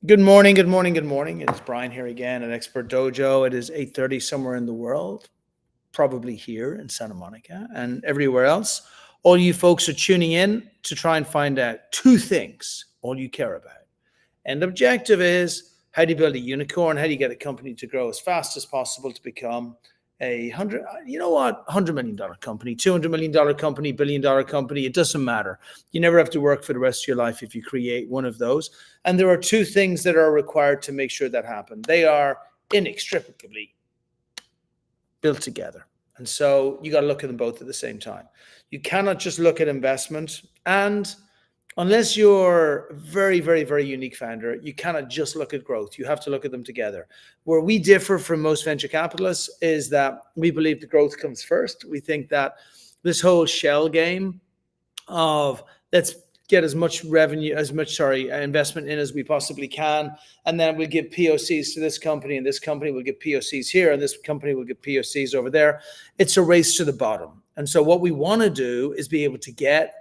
Good morning, good morning, good morning. It's Brian here again at Expert Dojo. It is 8:30 somewhere in the world, probably here in Santa Monica and everywhere else. All you folks are tuning in to try and find out two things all you care about. And the objective is, how do you build a unicorn? How do you get a company to grow as fast as possible to become $100 million company, $200 million company, $1 billion company? It doesn't matter. You never have to work for the rest of your life if you create one of those. And there are two things that are required to make sure that happen. They are inextricably built together. And so you got to look at them both at the same time. You cannot just look at investment, and unless you're a very, very, very unique founder, you cannot just look at growth. You have to look at them together. Where we differ from most venture capitalists is that we believe the growth comes first. We think that this whole shell game of let's get as much investment in as we possibly can, and then we'll give POCs to this company, and this company will give POCs here, and this company will give POCs over there. It's a race to the bottom. And so what we want to do is be able to get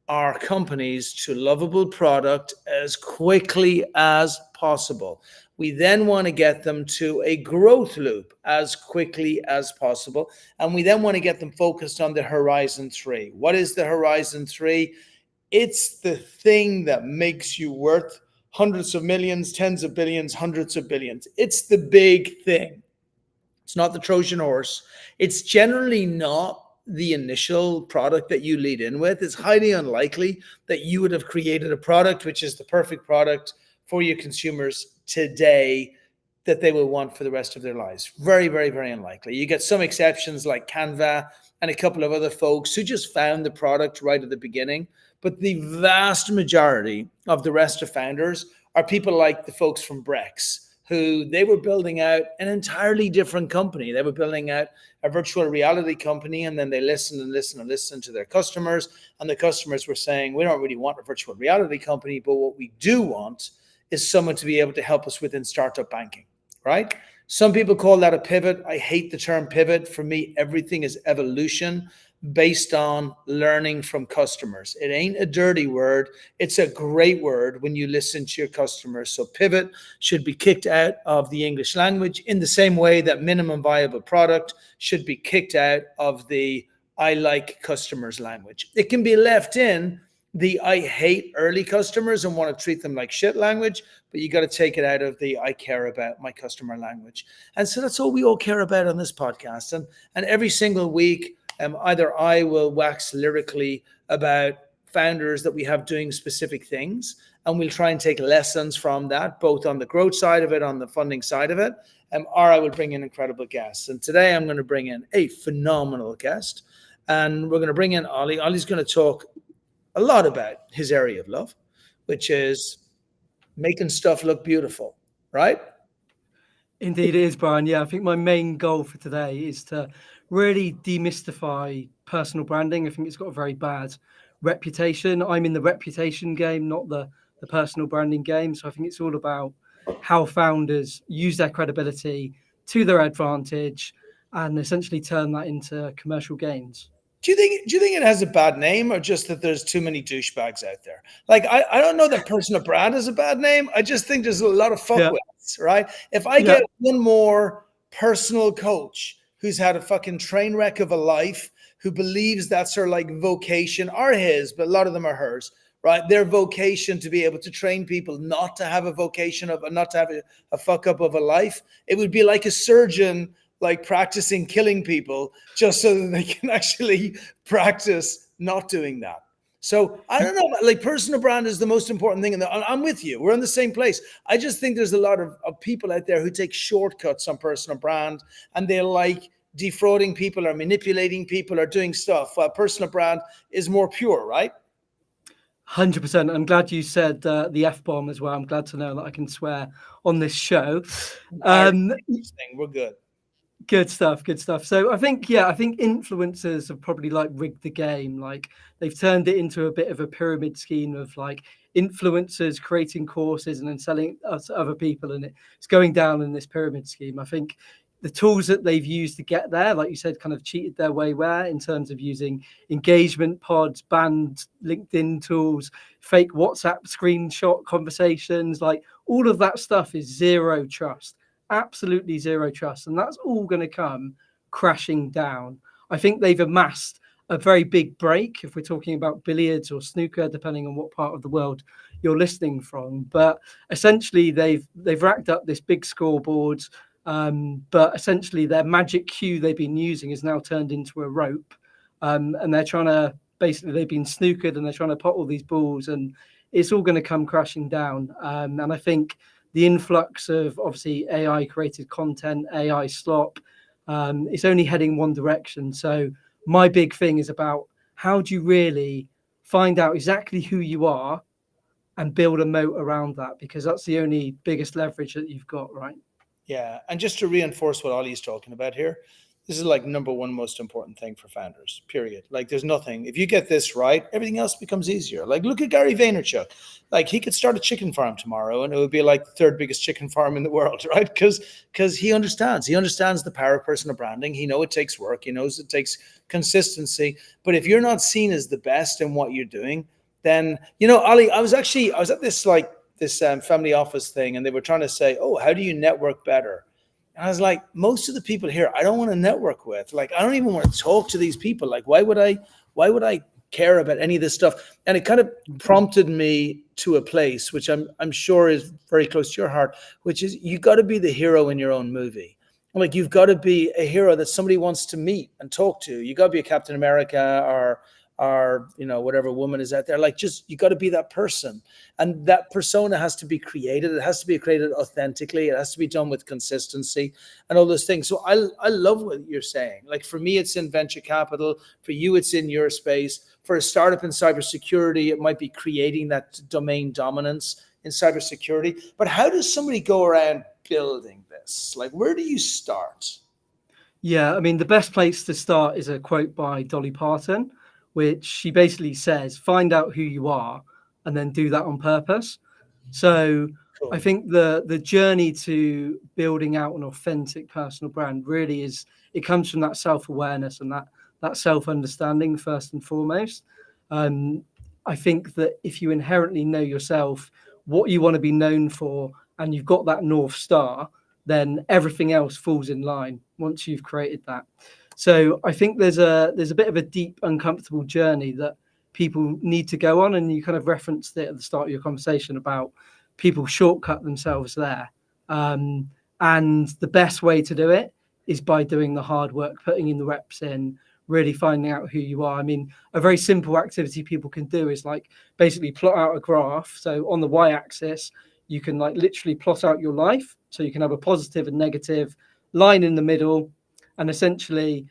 our companies to lovable product as quickly as possible. We then want to get them to a growth loop as quickly as possible. And we then want to get them focused on the Horizon 3. What is the Horizon 3? It's the thing that makes you worth hundreds of millions, tens of billions, hundreds of billions. It's the big thing. It's not the Trojan horse. It's generally not the initial product that you lead in with. It's highly unlikely that you would have created a product which is the perfect product for your consumers today that they will want for the rest of their lives. Very, very, very unlikely. You get some exceptions like Canva and a couple of other folks who just found the product right at the beginning. But the vast majority of the rest of founders are people like the folks from Brex, who they were building out an entirely different company. They were building out a virtual reality company, and then they listened to their customers, and the customers were saying, we don't really want a virtual reality company, but what we do want is someone to be able to help us within startup banking, right? Some people call that a pivot. I hate the term pivot. For me, everything is evolution based on learning from customers. It ain't a dirty word. It's a great word when you listen to your customers. So pivot should be kicked out of the English language in the same way that minimum viable product should be kicked out of the I like customers language. It can be left in the I hate early customers and want to treat them like shit language, but you got to take it out of the I care about my customer language. And so that's all we all care about on this podcast. And every single week, either I will wax lyrically about founders that we have doing specific things, and we'll try and take lessons from that, both on the growth side of it, on the funding side of it, or I will bring in incredible guests. And today I'm going to bring in a phenomenal guest, and we're going to bring in Ollie. Ollie's going to talk a lot about his area of love, which is making stuff look beautiful, right? Indeed it is, Brian. Yeah, I think my main goal for today is to really demystify personal branding. I think it's got a very bad reputation. I'm in the reputation game, not the personal branding game. So I think it's all about how founders use their credibility to their advantage and essentially turn that into commercial gains. Do you think it has a bad name, or just that there's too many douchebags out there? Like, I don't know that personal brand is a bad name. I just think there's a lot of fuckwits, right? If I get one more personal coach who's had a fucking train wreck of a life, who believes that's her like vocation, or his, but a lot of them are hers, right? Their vocation to be able to train people not to have a vocation of, not to have a fuck up of a life. It would be like a surgeon like practicing killing people just so that they can actually practice not doing that. So I don't know, like personal brand is the most important thing. And I'm with you. We're in the same place. I just think there's a lot of people out there who take shortcuts on personal brand, and they like defrauding people or manipulating people or doing stuff. Personal brand is more pure, right? 100%. I'm glad you said the F-bomb as well. I'm glad to know that I can swear on this show. We're good. Good stuff. So I think influencers have probably like rigged the game. Like they've turned it into a bit of a pyramid scheme of like influencers creating courses and then selling it to other people, and it's going down in this pyramid scheme. I think the tools that they've used to get there, like you said, kind of cheated their way where in terms of using engagement pods, banned LinkedIn tools, fake WhatsApp screenshot conversations, like all of that stuff is zero trust, absolutely zero trust. And that's all going to come crashing down. I think they've amassed a very big break if we're talking about billiards or snooker, depending on what part of the world you're listening from. But essentially, they've racked up this big scoreboard. But essentially, their magic cue they've been using is now turned into a rope, and they're trying to they've been snookered and they're trying to pot all these balls, and it's all going to come crashing down. And I think the influx of obviously AI created content, AI slop, it's only heading one direction. So my big thing is about how do you really find out exactly who you are and build a moat around that, because that's the only biggest leverage that you've got, right? Yeah. And just to reinforce what Ollie's talking about here, this is like number one most important thing for founders, period. Like there's nothing, if you get this right, everything else becomes easier. Like look at Gary Vaynerchuk. Like he could start a chicken farm tomorrow and it would be like the third biggest chicken farm in the world, right? Because he understands the power of personal branding. He knows it takes work. He knows it takes consistency. But if you're not seen as the best in what you're doing, then, you know, Ollie, I was at this family office thing, and they were trying to say, oh, how do you network better? And I was like, most of the people here, I don't want to network with. Like, I don't even want to talk to these people. Like, why would I care about any of this stuff? And it kind of prompted me to a place, which I'm sure is very close to your heart, which is you got to be the hero in your own movie. Like, you've got to be a hero that somebody wants to meet and talk to. You got to be a Captain America or you know, whatever woman is out there. Like, just, you got to be that person, and that persona has to be created. It has to be created authentically. It has to be done with consistency and all those things. So I love what you're saying. Like, for me, it's in venture capital. For you, it's in your space. For a startup in cybersecurity, it might be creating that domain dominance in cybersecurity. But how does somebody go around building this? Like, where do you start? Yeah, I mean, the best place to start is a quote by Dolly Parton, which she basically says, find out who you are and then do that on purpose. So cool. I think the journey to building out an authentic personal brand really is, it comes from that self-awareness and that self-understanding first and foremost. I think that if you inherently know yourself, what you want to be known for, and you've got that North Star, then everything else falls in line once you've created that. So I think there's a bit of a deep, uncomfortable journey that people need to go on. And you kind of referenced it at the start of your conversation about people shortcut themselves there. And the best way to do it is by doing the hard work, putting in the reps in, really finding out who you are. I mean, a very simple activity people can do is like basically plot out a graph. So on the y-axis, you can like literally plot out your life. So you can have a positive and negative line in the middle, and essentially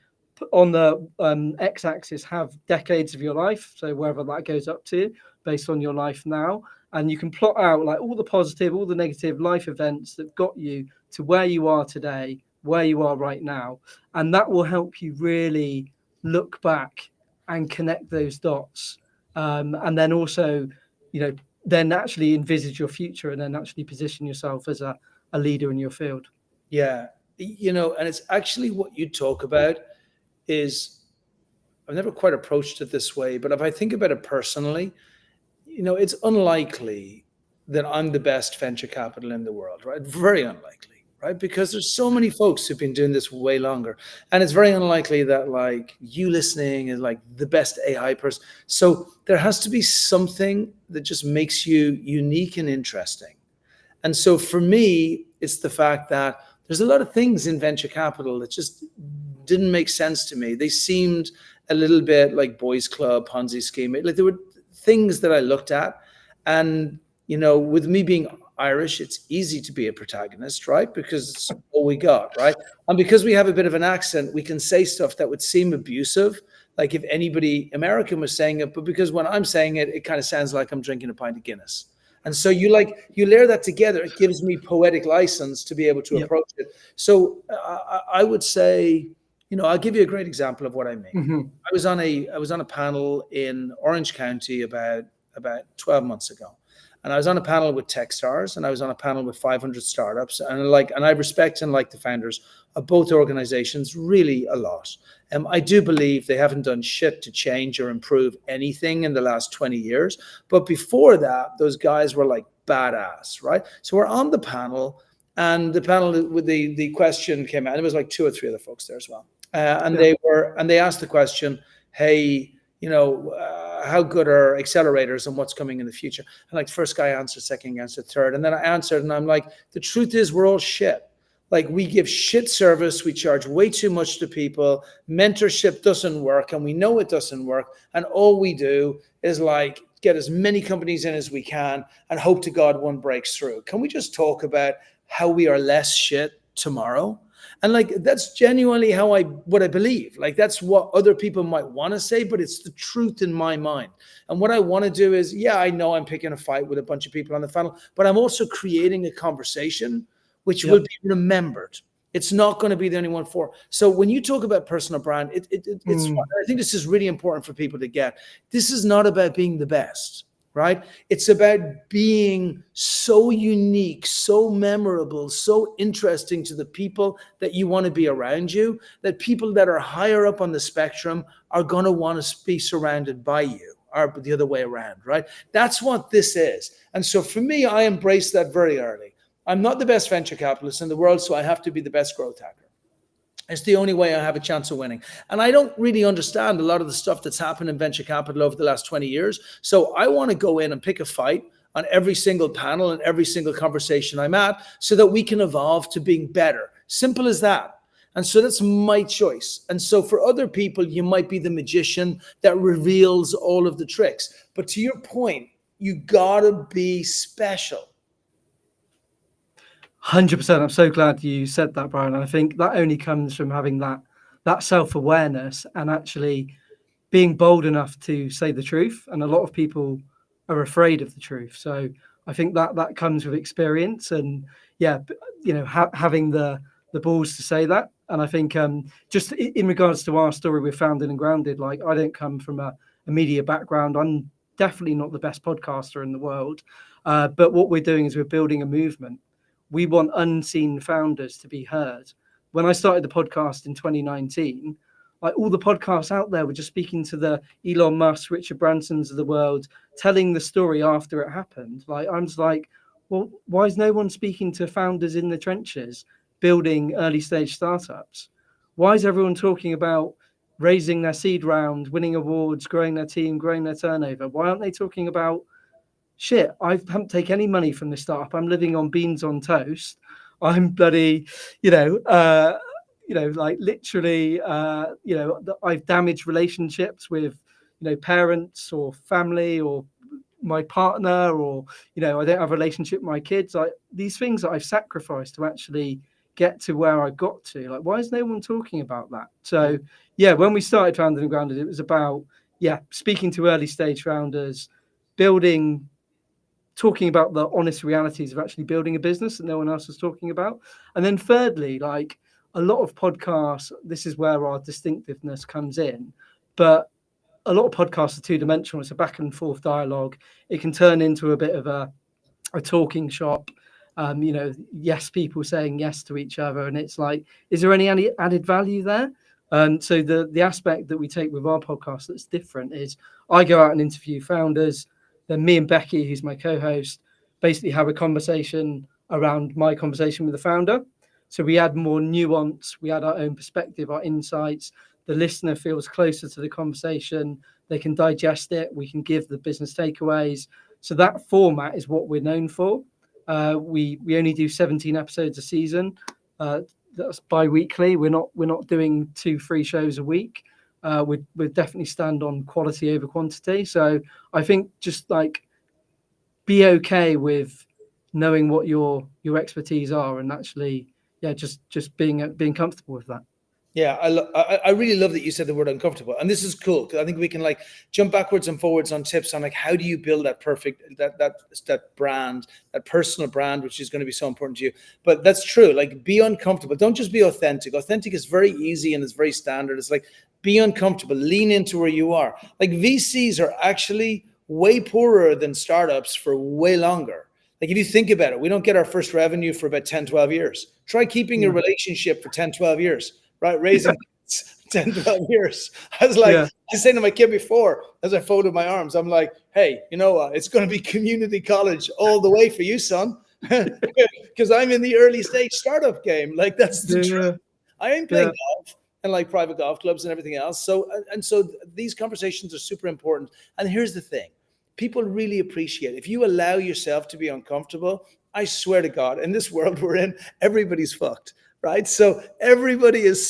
on the x-axis have decades of your life, so wherever that goes up to based on your life now. And you can plot out like all the positive, all the negative life events that got you to where you are today, where you are right now. And that will help you really look back and connect those dots. And then also, you know, then actually envisage your future and then actually position yourself as a leader in your field. Yeah. You know, and it's actually what you talk about is, I've never quite approached it this way, but if I think about it personally, you know, it's unlikely that I'm the best venture capital in the world, right? Very unlikely, right? Because there's so many folks who've been doing this way longer. And it's very unlikely that like you listening is like the best AI person. So there has to be something that just makes you unique and interesting. And so for me, it's the fact that there's a lot of things in venture capital that just didn't make sense to me. They seemed a little bit like boys club, Ponzi scheme. Like there were things that I looked at, and you know, with me being Irish, it's easy to be a protagonist, right? Because it's all we got, right? And because we have a bit of an accent, we can say stuff that would seem abusive, like if anybody American was saying it, but because when I'm saying it, it kind of sounds like I'm drinking a pint of Guinness. And so you layer that together, it gives me poetic license to be able to approach it. So I would say, you know, I'll give you a great example of what I mean. Mm-hmm. I was on a panel in Orange County about 12 months ago. And I was on a panel with Techstars, and I was on a panel with 500 startups, and I respect and like the founders of both organizations really a lot. I do believe they haven't done shit to change or improve anything in the last 20 years. But before that, those guys were like badass, right? So we're on the panel, and the panel with the question came out. And it was like 2 or 3 other folks there as well, and they asked the question, "Hey, how good are accelerators and what's coming in the future?" And like first guy answered, second answered, third, and then I answered, and I'm like, the truth is we're all shit. Like we give shit service, we charge way too much to people, mentorship doesn't work, and we know it doesn't work, and all we do is like get as many companies in as we can and hope to God one breaks through. Can we just talk about how we are less shit tomorrow? And like that's genuinely what I believe. Like that's what other people might want to say, but it's the truth in my mind. And what I want to do is, I know I'm picking a fight with a bunch of people on the funnel, but I'm also creating a conversation which will be remembered. It's not going to be the only one for. So when you talk about personal brand, it's I think this is really important for people to get. This is not about being the best, right? It's about being so unique, so memorable, so interesting to the people that you want to be around you, that people that are higher up on the spectrum are going to want to be surrounded by you, or the other way around, right? That's what this is. And so for me, I embraced that very early. I'm not the best venture capitalist in the world, so I have to be the best growth hacker. It's the only way I have a chance of winning. And I don't really understand a lot of the stuff that's happened in venture capital over the last 20 years. So I want to go in and pick a fight on every single panel and every single conversation I'm at so that we can evolve to being better. Simple as that. And so that's my choice. And so for other people, you might be the magician that reveals all of the tricks. But to your point, you gotta be special. 100%. I'm so glad you said that, Brian. And I think that only comes from having that self-awareness and actually being bold enough to say the truth. And a lot of people are afraid of the truth. So I think that comes with experience and having the balls to say that. And I think just in regards to our story with Founded and Grounded, like I don't come from a media background. I'm definitely not the best podcaster in the world. But what we're doing is we're building a movement. We want unseen founders to be heard. When I started the podcast in 2019, like all the podcasts out there were just speaking to the Elon Musk, Richard Bransons of the world, telling the story after it happened. Like I'm just like, well, why is no one speaking to founders in the trenches, building early stage startups? Why is everyone talking about raising their seed round, winning awards, growing their team, growing their turnover? Why aren't they talking about shit, I haven't taken any money from this startup. I'm living on beans on toast. I'm bloody, like literally, I've damaged relationships with, parents or family or my partner, or, I don't have a relationship with my kids. These things that I've sacrificed to actually get to where I got to. Like, why is no one talking about that? So, when we started Founded and Grounded, it was about, speaking to early stage founders, talking about the honest realities of actually building a business that no one else is talking about. And then thirdly, like a lot of podcasts, this is where our distinctiveness comes in, but a lot of podcasts are two-dimensional. It's a back and forth dialogue. It can turn into a bit of a talking shop, yes, people saying yes to each other. And it's like, is there any added value there? So the aspect that we take with our podcast that's different is I go out and interview founders. Then me and Becky, who's my co-host, basically have a conversation around my conversation with the founder. So we add more nuance, we add our own perspective, our insights. The listener feels closer to the conversation. They can digest it. We can give the business takeaways. So that format is what we're known for. We only do 17 episodes a season. That's bi-weekly. We're not doing 2-3 shows a week. We definitely stand on quality over quantity. So I think just like be okay with knowing what your expertise are and actually, just being comfortable with that. Yeah, I really love that you said the word uncomfortable, and this is cool because I think we can like jump backwards and forwards on tips on like how do you build that perfect that brand, that personal brand, which is going to be so important to you. But that's true. Like be uncomfortable. Don't just be authentic. Authentic is very easy and it's very standard. It's like be uncomfortable. Lean into where you are. Like VCs are actually way poorer than startups for way longer. Like if you think about it, we don't get our first revenue for about 10, 12 years. Try keeping a relationship for 10, 12 years, right? Raising 10, 12 years. I was like, I was saying to my kid before, as I folded my arms, I'm like, hey, you know what? It's going to be community college all the way for you, son. Because I'm in the early stage startup game. Like that's the truth. I ain't playing golf and like private golf clubs and everything else. So these conversations are super important. And here's the thing. People really appreciate it. If you allow yourself to be uncomfortable, I swear to God, in this world we're in, everybody's fucked, right? So everybody is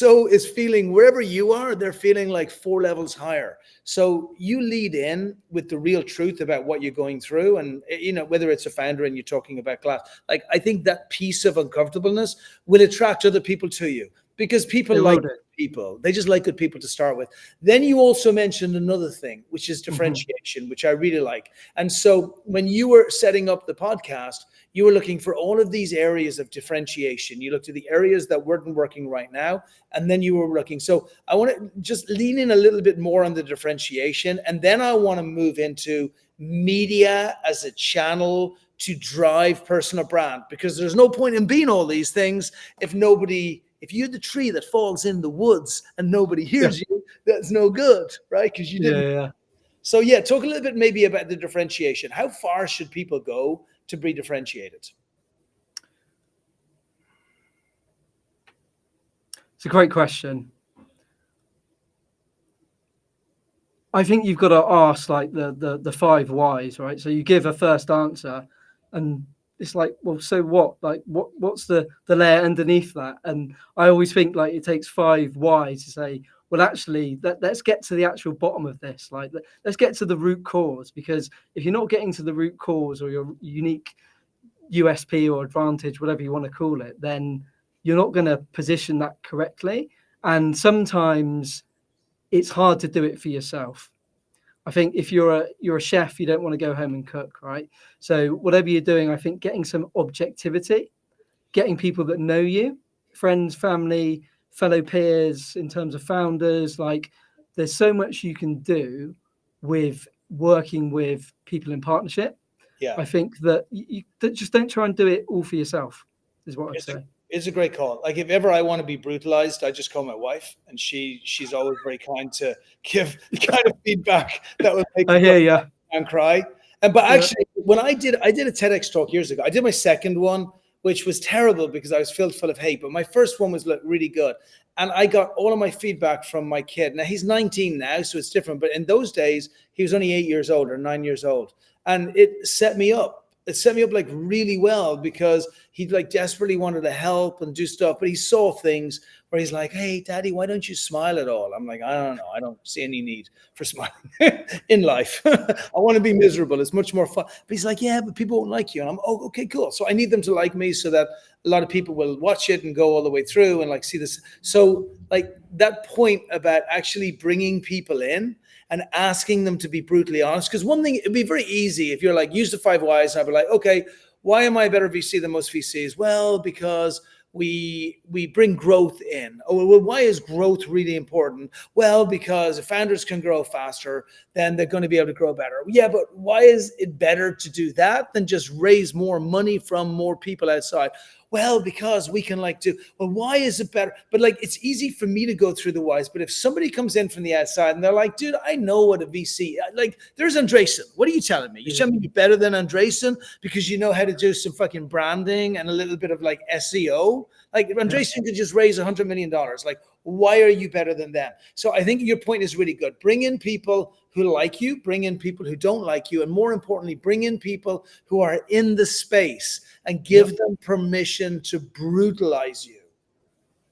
feeling, wherever you are, they're feeling like 4 levels higher. So you lead in with the real truth about what you're going through. And, you know, whether it's a founder and you're talking about class, like I think that piece of uncomfortableness will attract other people to you because people like people. They just like good people to start with. Then you also mentioned another thing, which is differentiation, which I really like. And so when you were setting up the podcast, you were looking for all of these areas of differentiation. You looked at the areas that weren't working right now, and then you were looking. So I want to just lean in a little bit more on the differentiation, and then I want to move into media as a channel to drive personal brand, because there's no point in being all these things if you're the tree that falls in the woods and nobody hears you, that's no good, right? Because you didn't. So talk a little bit maybe about the differentiation. How far should people go to be differentiated? It's a great question. I think you've got to ask like the 5 whys, right? So you give a first answer and it's like, well, so what? Like what's the layer underneath that? And I always think like it takes 5 whys to say, well, actually, let's get to the actual bottom of this. Like, let's get to the root cause, because if you're not getting to the root cause or your unique USP or advantage, whatever you want to call it, then you're not going to position that correctly. And sometimes it's hard to do it for yourself. I think if you're a chef, you don't want to go home and cook, right? So whatever you're doing, I think getting some objectivity, getting people that know you, friends, family, fellow peers, in terms of founders, like there's so much you can do with working with people in partnership. I think that you just don't try and do it all for yourself, is what I'd say. It's a great call. Like if ever I want to be brutalized, I just call my wife, and she's always very kind to give the kind of feedback that would make me and cry. But actually, when I did a TEDx talk years ago. I did my second one, which was terrible because I was filled full of hate. But my first one was really good, and I got all of my feedback from my kid. Now he's 19 now, so it's different. But in those days, he was only 8 years old or 9 years old, and it set me up. It set me up like really well, because he like desperately wanted to help and do stuff, but he saw things where he's like, hey, Daddy, why don't you smile at all? I'm like, I don't know. I don't see any need for smiling in life. I want to be miserable. It's much more fun. But he's like, yeah, but people won't like you. And I'm, oh, okay, cool. So I need them to like me so that a lot of people will watch it and go all the way through and like see this. So like that point about actually bringing people in and asking them to be brutally honest. Because one thing, it'd be very easy if you're like, use the 5 whys. And I'd be like, okay, why am I a better VC than most VCs? Well, because we bring growth in. Oh, well, why is growth really important? Well, because if founders can grow faster, then they're going to be able to grow better. Yeah, but why is it better to do that than just raise more money from more people outside? Well, because we can why is it better? But like, it's easy for me to go through the whys. But if somebody comes in from the outside and they're like, dude, I know what a VC, like there's Andreessen. What are you telling me? You telling me you're better than Andreessen because you know how to do some fucking branding and a little bit of like SEO? Like if Andreessen could just raise $100 million, like why are you better than them? So I think your point is really good. Bring in people who like you, bring in people who don't like you, and more importantly, bring in people who are in the space and give them permission to brutalize you.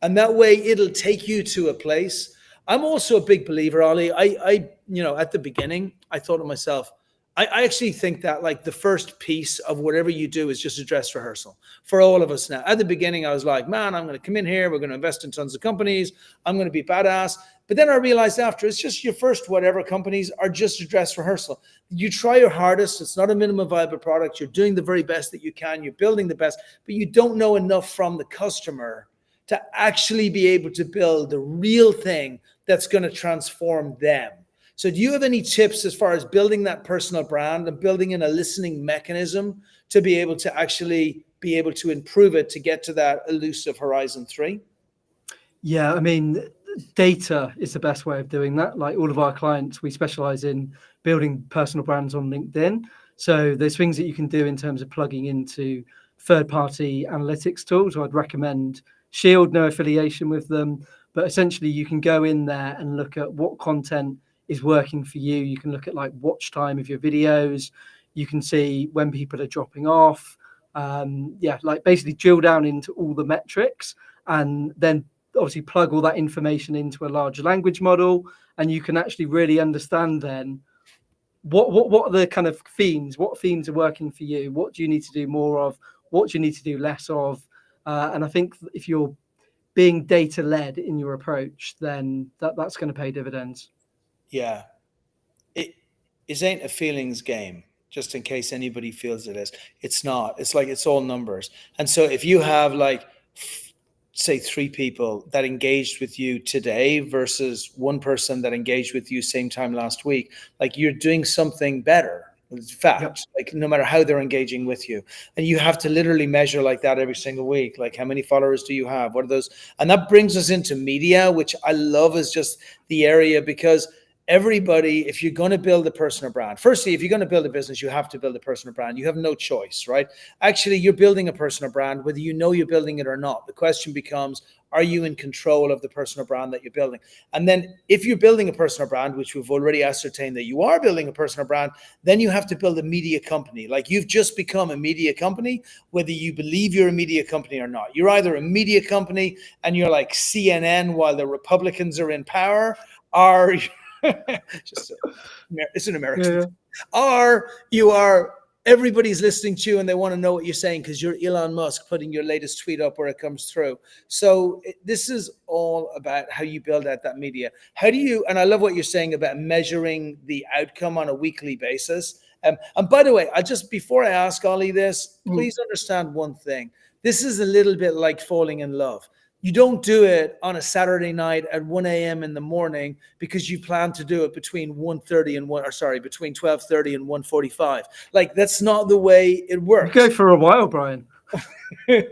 And that way it'll take you to a place. I'm also a big believer, Ollie. I at the beginning, I thought to myself, I actually think that like the first piece of whatever you do is just a dress rehearsal for all of us now. At the beginning, I was like, man, I'm going to come in here. We're going to invest in tons of companies. I'm going to be badass. But then I realized after, it's just your first whatever companies are just a dress rehearsal. You try your hardest. It's not a minimum viable product. You're doing the very best that you can. You're building the best, but you don't know enough from the customer to actually be able to build the real thing that's going to transform them. So do you have any tips as far as building that personal brand and building in a listening mechanism to be able to actually be able to improve it to get to that elusive horizon 3? Yeah, I mean, data is the best way of doing that. Like all of our clients, we specialize in building personal brands on LinkedIn. So there's things that you can do in terms of plugging into third-party analytics tools. I'd recommend Shield, no affiliation with them, but essentially you can go in there and look at what content is working for you. You can look at like watch time of your videos. You can see when people are dropping off. Like basically drill down into all the metrics and then obviously plug all that information into a large language model, and you can actually really understand then what are the kind of themes, what themes are working for you, what do you need to do more of, what do you need to do less of, and I think if you're being data led in your approach, then that's going to pay dividends. Yeah, it ain't a feelings game, just in case anybody feels it is. It's not. It's like it's all numbers. And so if you have like say 3 people that engaged with you today versus 1 person that engaged with you same time last week, like you're doing something better. It's fact. Yep. Like no matter how they're engaging with you, and you have to literally measure like that every single week. Like how many followers do you have? What are those? And that brings us into media, which I love is just the area, because everybody, if you're going to build a personal brand, firstly, if you're going to build a business, you have to build a personal brand. You have no choice, right? Actually, you're building a personal brand, whether you know you're building it or not. The question becomes, are you in control of the personal brand that you're building? And then if you're building a personal brand, which we've already ascertained that you are building a personal brand, then you have to build a media company. Like you've just become a media company, whether you believe you're a media company or not. You're either a media company and you're like CNN while the Republicans are in power, or just it's an American. Yeah. Or you are, everybody's listening to you and they want to know what you're saying because you're Elon Musk putting your latest tweet up where it comes through. So this is all about how you build out that media. How do you, and I love what you're saying about measuring the outcome on a weekly basis. And by the way, I just, before I ask Ollie this, please understand one thing. This is a little bit like falling in love. You don't do it on a Saturday night at 1 a.m. in the morning because you plan to do it between 1:30 and between 12:30 and 1:45. Like that's not the way it works. You go for a while, Brian. I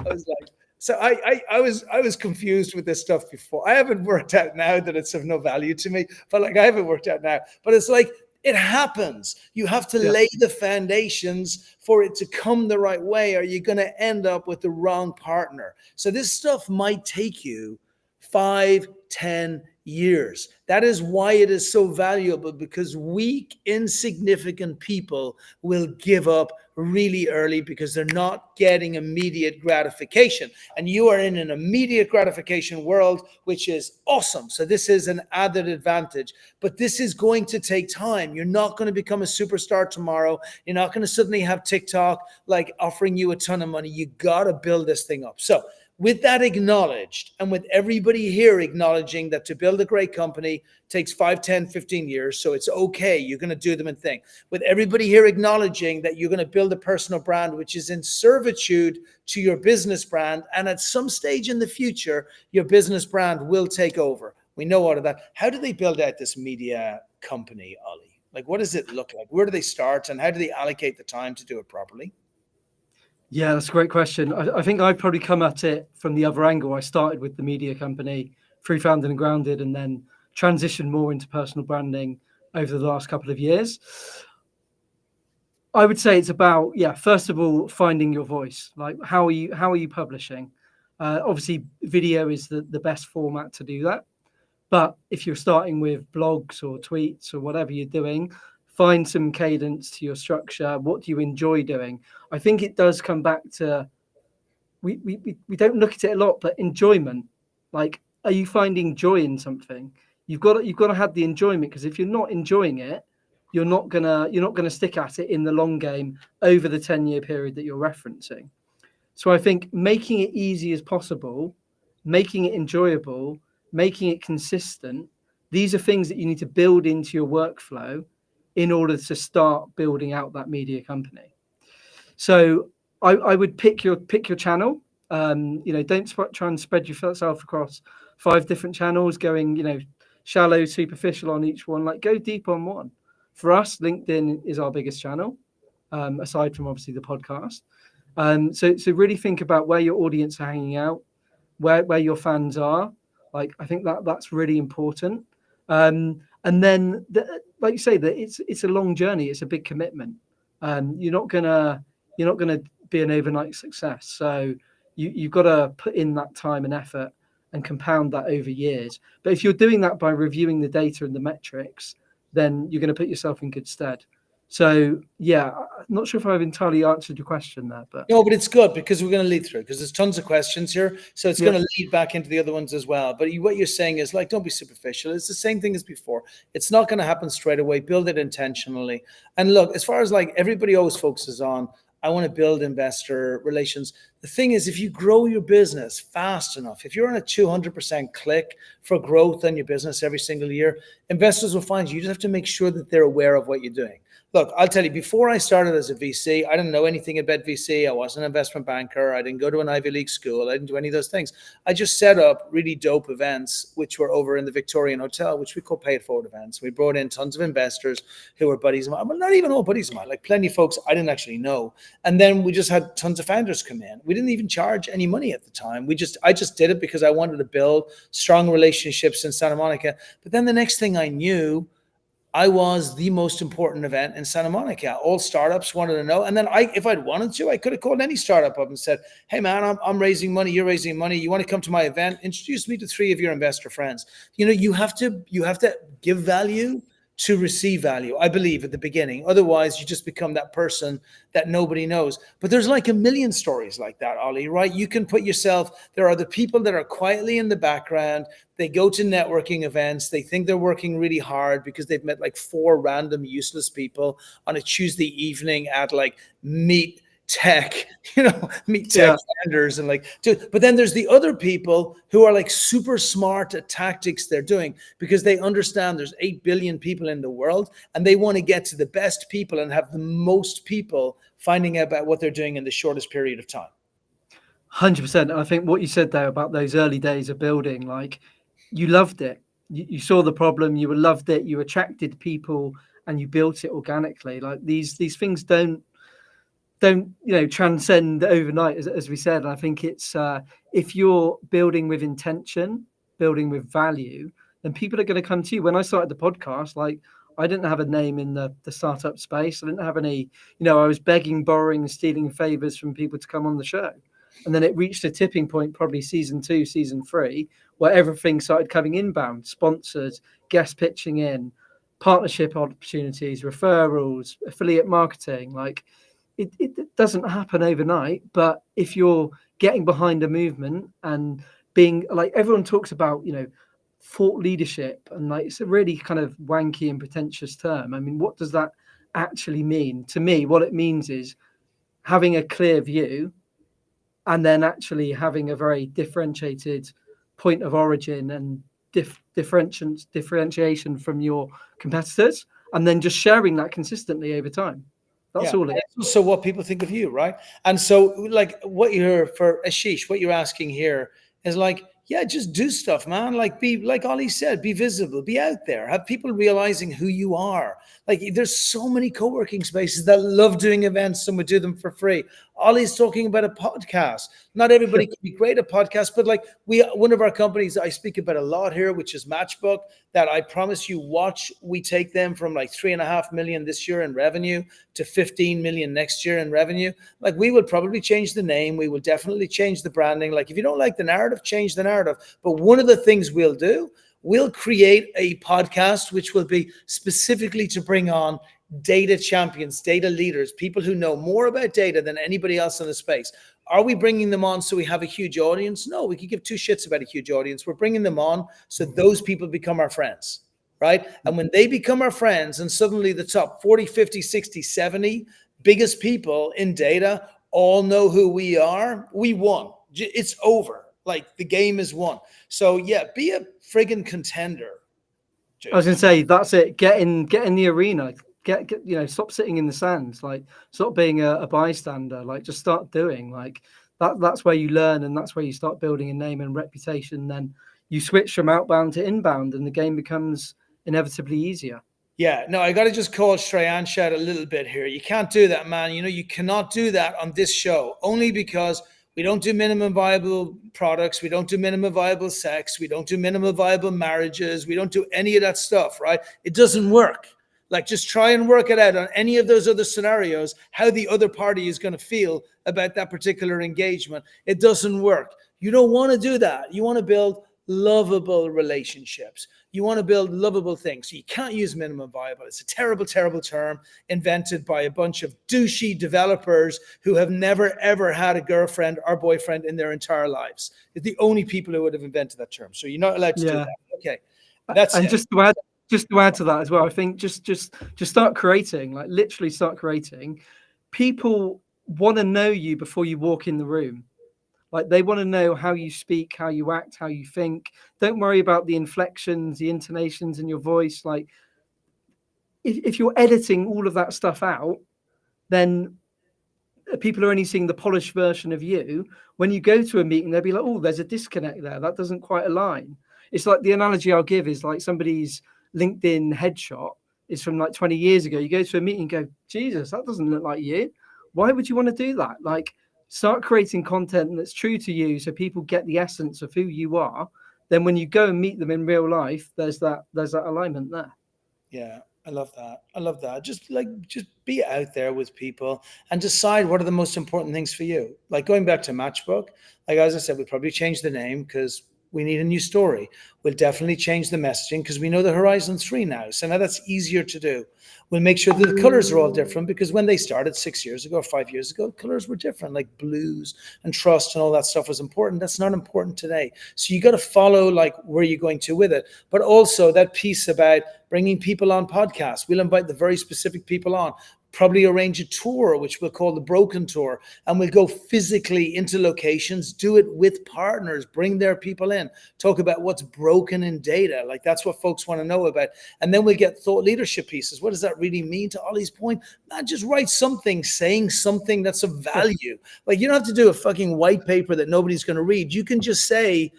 was like, so I was confused with this stuff before. I haven't worked out now that it's of no value to me, but like I haven't worked out now. But it's like it happens. You have to lay the foundations for it to come the right way, or you're going to end up with the wrong partner. So this stuff might take you 5, 10 years. That is why it is so valuable, because weak, insignificant people will give up really early because they're not getting immediate gratification. And you are in an immediate gratification world, which is awesome. So this is an added advantage, but this is going to take time. You're not going to become a superstar tomorrow. You're not going to suddenly have TikTok like offering you a ton of money. You got to build this thing up. So with that acknowledged, and with everybody here acknowledging that to build a great company takes 5, 10, 15 years, so it's okay, you're going to do them and thing. With everybody here acknowledging that you're going to build a personal brand which is in servitude to your business brand, and at some stage in the future, your business brand will take over. We know all of that. How do they build out this media company, Ollie? Like, what does it look like? Where do they start, and how do they allocate the time to do it properly? Yeah, that's a great question. I think I've probably come at it from the other angle. I started with the media company, through Founded and Grounded, and then transitioned more into personal branding over the last couple of years. I would say it's about, first of all, finding your voice. Like, how are you publishing? Obviously, video is the best format to do that. But if you're starting with blogs or tweets or whatever you're doing, find some cadence to your structure. What do you enjoy doing? I think it does come back to, we don't look at it a lot, but enjoyment. Like, are you finding joy in something? You've got to have the enjoyment, because if you're not enjoying it, you're not gonna stick at it in the long game over the 10-year period that you're referencing. So I think making it easy as possible, making it enjoyable, making it consistent, these are things that you need to build into your workflow in order to start building out that media company. So I would pick your channel. Don't try and spread yourself across 5 different channels, going, shallow, superficial on each one. Like, go deep on one. For us, LinkedIn is our biggest channel, aside from obviously the podcast. So really think about where your audience are hanging out, where your fans are. Like, I think that's really important. And then, like you say, that it's a long journey. It's a big commitment. You're not gonna be an overnight success. So you've got to put in that time and effort and compound that over years. But if you're doing that by reviewing the data and the metrics, then you're going to put yourself in good stead. So yeah, I'm not sure if I've entirely answered your question there, but no, but it's good because we're going to lead through because there's tons of questions here, so it's going to lead back into the other ones as well. But what you're saying is like, don't be superficial. It's the same thing as before. It's not going to happen straight away. Build it intentionally. And look, as far as like everybody always focuses on, I want to build investor relations. The thing is, if you grow your business fast enough, if you're on a 200% click for growth on your business every single year, investors will find you. You just have to make sure that they're aware of what you're doing. Look, I'll tell you, before I started as a VC, I didn't know anything about VC. I wasn't an investment banker. I didn't go to an Ivy League school. I didn't do any of those things. I just set up really dope events, which were over in the Victorian Hotel, which we call paid forward events. We brought in tons of investors who were buddies of mine. Well, not even all buddies of mine, like plenty of folks I didn't actually know. And then we just had tons of founders come in. We didn't even charge any money at the time. I just did it because I wanted to build strong relationships in Santa Monica. But then the next thing I knew, I was the most important event in Santa Monica. All startups wanted to know. And then if I'd wanted to, I could have called any startup up and said, hey man, I'm raising money. You're raising money. You want to come to my event? Introduce me to 3 of your investor friends. You have to give value to receive value, I believe, at the beginning. Otherwise, you just become that person that nobody knows. But there's like a million stories like that, Ollie, right? You can put yourself, there are the people that are quietly in the background. They go to networking events. They think they're working really hard because they've met like 4 random useless people on a Tuesday evening at like Meet Tech, Meet Tech vendors and but then there's the other people who are like super smart at tactics they're doing because they understand there's 8 billion people in the world and they want to get to the best people and have the most people finding out about what they're doing in the shortest period of time. 100%. I think what you said there about those early days of building, like you loved it. You saw the problem, you loved it, you attracted people and you built it organically. Like these things don't transcend overnight, as we said. And I think it's if you're building with intention, building with value, then people are going to come to you. When I started the podcast, like I didn't have a name in the startup space. I didn't have any, I was begging, borrowing, and stealing favors from people to come on the show. And then it reached a tipping point, probably season 2, season 3, where everything started coming inbound, sponsors, guest pitching in, partnership opportunities, referrals, affiliate marketing. Like it doesn't happen overnight, but if you're getting behind a movement and being like, everyone talks about, thought leadership, and like, it's a really kind of wanky and pretentious term. I mean, what does that actually mean? To me, what it means is having a clear view and then actually having a very differentiated point of origin and differentiation from your competitors, and then just sharing that consistently over time. That's all it is. So what people think of you, right? And so like what you're for Ashish, what you're asking here is like, yeah, just do stuff, man. Like be like Ollie said, be visible, be out there, have people realizing who you are. Like there's so many co-working spaces that love doing events and would do them for free. Ollie's talking about a podcast. Not everybody can be great at podcasts, but like one of our companies I speak about a lot here, which is Matchbook, that I promise you watch. We take them from like 3.5 million this year in revenue to 15 million next year in revenue. Like we will probably change the name. We will definitely change the branding. Like if you don't like the narrative, change the narrative. But one of the things we'll do, we'll create a podcast which will be specifically to bring on data champions, data leaders, people who know more about data than anybody else in the space. Are we bringing them on so we have a huge audience? No, we could give 2 shits about a huge audience. We're bringing them on so those people become our friends, right? And when they become our friends and suddenly the top 40, 50, 60, 70 biggest people in data all know who we are, we won. It's over. Like the game is won. So yeah, be a friggin' contender. I was going to say, that's it. Get in the arena. Get stop sitting in the sands. Like stop being a bystander. Like just start doing. Like that's where you learn, and that's where you start building a name and reputation. Then you switch from outbound to inbound, and the game becomes inevitably easier. Yeah, no, I got to just call Shreyansh out a little bit here. You can't do that, man. You cannot do that on this show, only because we don't do minimum viable products. We don't do minimum viable sex. We don't do minimum viable marriages. We don't do any of that stuff, right? It doesn't work. Like, just try and work it out on any of those other scenarios, how the other party is going to feel about that particular engagement. It doesn't work. You don't want to do that. You want to build lovable relationships. You want to build lovable things. So you can't use minimum viable. It's a terrible, terrible term invented by a bunch of douchey developers who have never, ever had a girlfriend or boyfriend in their entire lives. It's the only people who would have invented that term. So you're not allowed to do that. Okay. That's and it. Just to add to that as well, I think just start creating, like literally start creating. People want to know you before you walk in the room. Like, they want to know how you speak, how you act, how you think. Don't worry about the inflections, the intonations in your voice. Like, if you're editing all of that stuff out, then people are only seeing the polished version of you. When you go to a meeting, they'll be like, oh, there's a disconnect there. That doesn't quite align. It's like, the analogy I'll give is like somebody's LinkedIn headshot is from like 20 years ago. You go to a meeting and go, Jesus, that doesn't look like you. Why would you want to do that? Like, start creating content that's true to you so people get the essence of who you are. Then when you go and meet them in real life, there's that alignment there. Yeah, I love that. I love that. Just be out there with people and decide what are the most important things for you. Like, going back to Matchbook, like, as I said, we'll probably change the name because we need a new story. We'll definitely change the messaging because we know the Horizon 3 now. So now that's easier to do. We'll make sure that the colors are all different, because when they started 6 years ago or 5 years ago, colors were different, like blues and trust and all that stuff was important. That's not important today. So you got to follow like where you're going to with it. But also that piece about bringing people on podcasts. We'll invite the very specific people on. Probably arrange a tour, which we'll call the Broken Tour, and we'll go physically into locations, do it with partners, bring their people in, talk about what's broken in data. Like, that's what folks want to know about. And then we'll get thought leadership pieces. What does that really mean? To Ollie's point, man, just write something, saying something that's of value. Like, you don't have to do a fucking white paper that nobody's going to read. You can just say,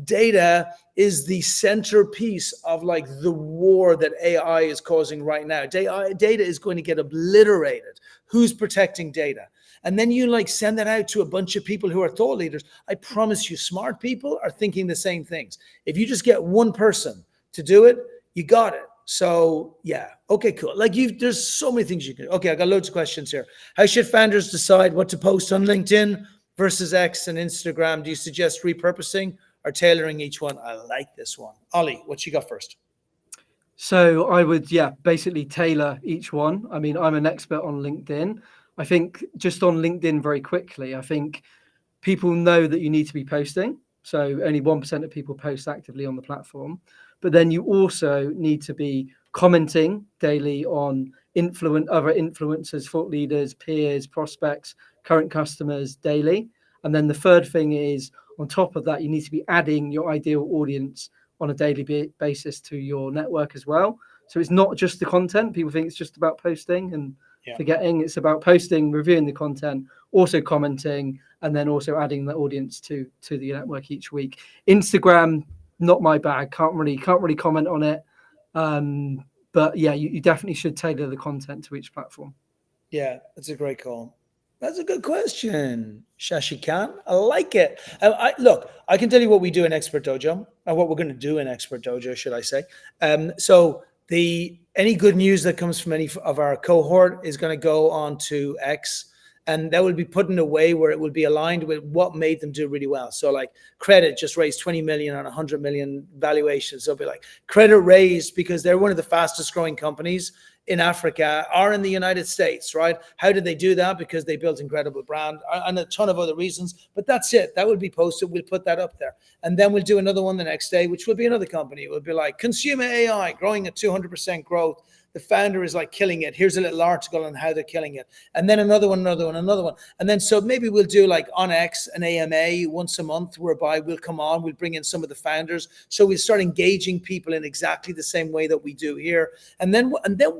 data is the centerpiece of like the war that AI is causing right now. Data is going to get obliterated. Who's protecting data? And then you like send that out to a bunch of people who are thought leaders. I promise you, smart people are thinking the same things. If you just get one person to do it, you got it. So yeah, okay, cool. Like, there's so many things you can do. Okay, I got loads of questions here. How should founders decide what to post on LinkedIn versus X and Instagram? Do you suggest repurposing or tailoring each one? I like this one. Ollie, what you got first? So I would, basically tailor each one. I mean, I'm an expert on LinkedIn. I think just on LinkedIn very quickly, I think people know that you need to be posting. So only 1% of people post actively on the platform. But then you also need to be commenting daily on other influencers, thought leaders, peers, prospects, current customers daily. And then the third thing is, on top of that, you need to be adding your ideal audience on a daily basis to your network as well. So it's not just the content. People think it's just about posting and forgetting it's about posting, reviewing the content, also commenting, and then also adding the audience to the network each week. Instagram, not my bag. Can't really comment on it. But yeah, you definitely should tailor the content to each platform. Yeah, that's a great call. That's a good question, Shashi Khan. I like it. Look, I can tell you what we do in Expert Dojo, and what we're going to do in Expert Dojo, should I say. So any good news that comes from any of our cohort is going to go on to X, and that will be put in a way where it will be aligned with what made them do really well. So like Credit just raised 20 million on 100 million valuations. So it'll be like Credit raised because they're one of the fastest growing companies in Africa or in the United States, right? How did they do that? Because they built incredible brand and a ton of other reasons, but that's it. That will be posted. We'll put that up there. And then we'll do another one the next day, which will be another company. It will be like consumer AI growing at 200% growth. The founder is like killing it. Here's a little article on how they're killing it. And then another one. And then so maybe we'll do like on X an AMA once a month, whereby we'll come on, we'll bring in some of the founders. So we'll start engaging people in exactly the same way that we do here. And then,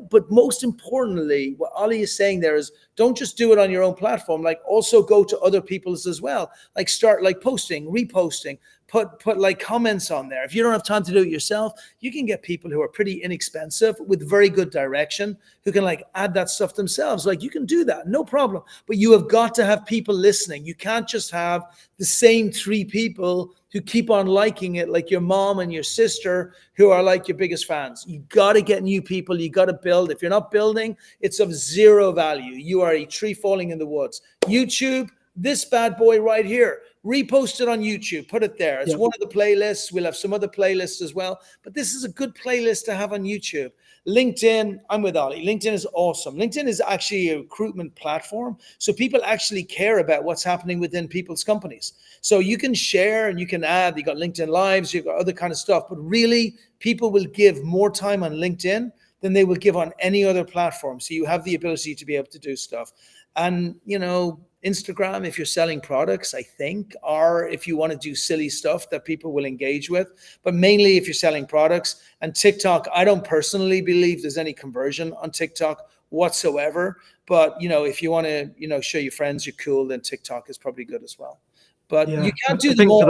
but most importantly, what Ollie is saying there is Don't just do it on your own platform. Like also go to other people's as well. Like start like posting, reposting, put like comments on there. If you don't have time to do it yourself, you can get people who are pretty inexpensive with very good direction who can like add that stuff themselves. Like you can do that, no problem. But you have got to have people listening. You can't just have the same 3 people who keep on liking it, like your mom and your sister who are like your biggest fans. You got to get new people. You got to build. If you're not building, it's of zero value. You are a tree falling in the woods. YouTube, this bad boy right here, repost it on YouTube, put it there. It's one of the playlists. We'll have some other playlists as well, but this is a good playlist to have on YouTube. LinkedIn, I'm with Ollie. LinkedIn is awesome. LinkedIn is actually a recruitment platform. So people actually care about what's happening within people's companies. So you can share and you can add, you got LinkedIn Lives, you've got other kind of stuff, but really people will give more time on LinkedIn than they will give on any other platform. So you have the ability to be able to do stuff. And, you know, Instagram, if you're selling products, I think, or if you want to do silly stuff that people will engage with, but mainly if you're selling products. And TikTok, I don't personally believe there's any conversion on TikTok whatsoever. But, you know, if you want to, you know, show your friends you're cool, then TikTok is probably good as well. But you can't do them all.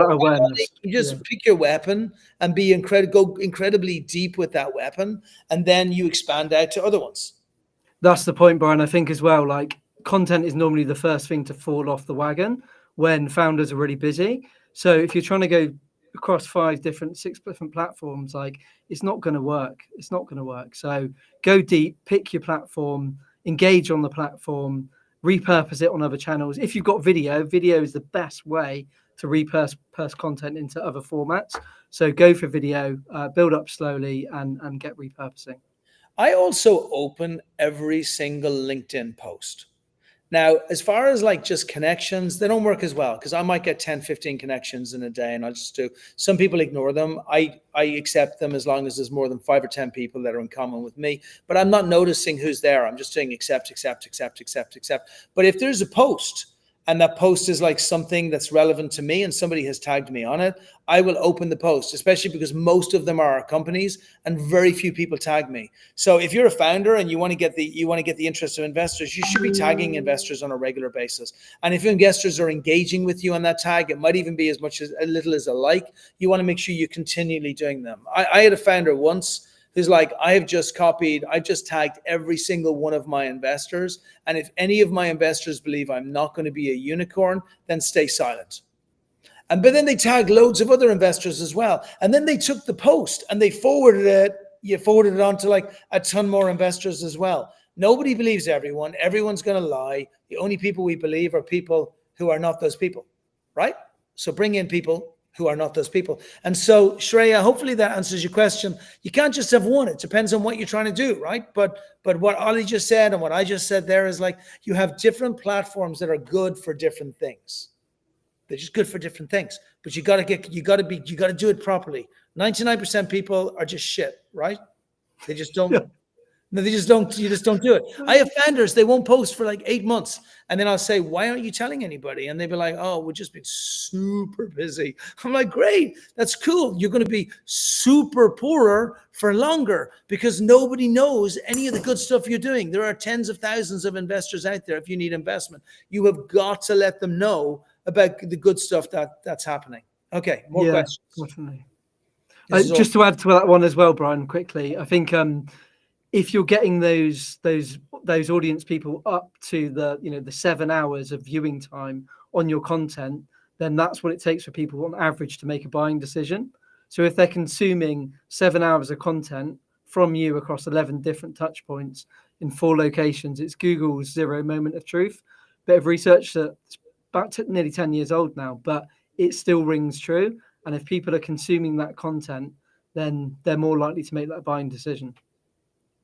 You just pick your weapon and be go incredibly deep with that weapon, and then you expand out to other ones. That's the point, Brian. I think as well, like, content is normally the first thing to fall off the wagon when founders are really busy. So if you're trying to go across 6 different platforms, like it's not going to work. It's not going to work. So go deep, pick your platform, engage on the platform, repurpose it on other channels. If you've got video is the best way to repurpose content into other formats. So go for video, build up slowly and get repurposing. I also open every single LinkedIn post. Now, as far as like just connections, they don't work as well because I might get 10, 15 connections in a day and I'll just do, some people ignore them. I accept them as long as there's more than 5 or 10 people that are in common with me, but I'm not noticing who's there. I'm just saying accept. But if there's a post and that post is like something that's relevant to me and somebody has tagged me on it, I will open the post, especially because most of them are our companies and very few people tag me. So if you're a founder and you want to get the interest of investors, you should be tagging investors on a regular basis. And if investors are engaging with you on that tag, it might even be as much as a little as a like. You want to make sure you're continually doing them. I had a founder once who's like, I've just tagged every single one of my investors. And if any of my investors believe I'm not going to be a unicorn, then stay silent. But then they tagged loads of other investors as well. And then they took the post and they forwarded it. You forwarded it on to like a ton more investors as well. Nobody believes everyone. Everyone's going to lie. The only people we believe are people who are not those people, right? So bring in people who are not those people. And so, Shreya, hopefully that answers your question. You can't just have one. It depends on what you're trying to do, right? But what Ollie just said and what I just said there is like you have different platforms that are good for different things. They're just good for different things. But you got to do it properly. 99% people are just shit, right? They just don't. Yeah. No, you just don't do it. I have founders, they won't post for like 8 months. And then I'll say, why aren't you telling anybody? And they'll be like, oh, we've just been super busy. I'm like, great, that's cool. You're going to be super poorer for longer because nobody knows any of the good stuff you're doing. There are tens of thousands of investors out there if you need investment. You have got to let them know about the good stuff that's happening. Okay, more questions. Definitely. Just to add to that one as well, Brian, quickly, I think if you're getting those audience people up to the 7 hours of viewing time on your content, then that's what it takes for people on average to make a buying decision. So if they're consuming 7 hours of content from you across 11 different touch points in 4 locations, it's Google's 0 moment of truth. Bit of research that's about nearly 10 years old now, but it still rings true. And if people are consuming that content, then they're more likely to make that buying decision.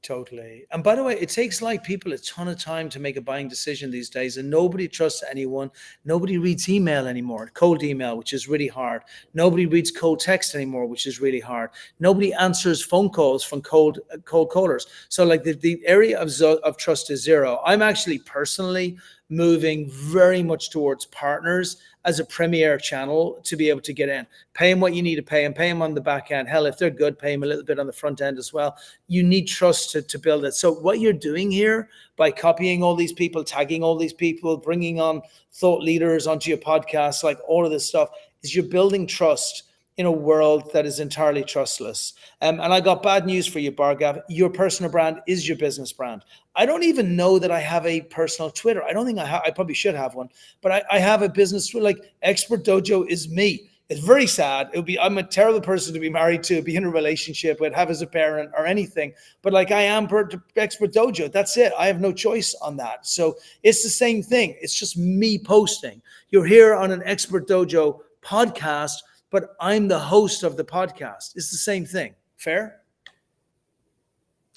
Totally. And by the way, it takes like people a ton of time to make a buying decision these days, and nobody trusts anyone. Nobody reads email anymore, cold email, which is really hard. Nobody reads cold text anymore, which is really hard. Nobody answers phone calls from cold callers. So like the area of trust is zero. I'm actually personally moving very much towards partners as a premier channel to be able to get in. Pay them what you need to pay them on the back end. Hell, if they're good, pay them a little bit on the front end as well. You need trust to build it. So what you're doing here by copying all these people, tagging all these people, bringing on thought leaders onto your podcast, like all of this stuff, is you're building trust in a world that is entirely trustless. And I got bad news for you, Bhargav. Your personal brand is your business brand. I don't even know that I have a personal Twitter. I don't think I have. I probably should have one, but I have a business, like Expert Dojo is me. It's very sad. I'm a terrible person to be married to, be in a relationship with, have as a parent or anything. But like I am Expert Dojo. That's it. I have no choice on that. So it's the same thing. It's just me posting. You're here on an Expert Dojo podcast, but I'm the host of the podcast. It's the same thing. Fair?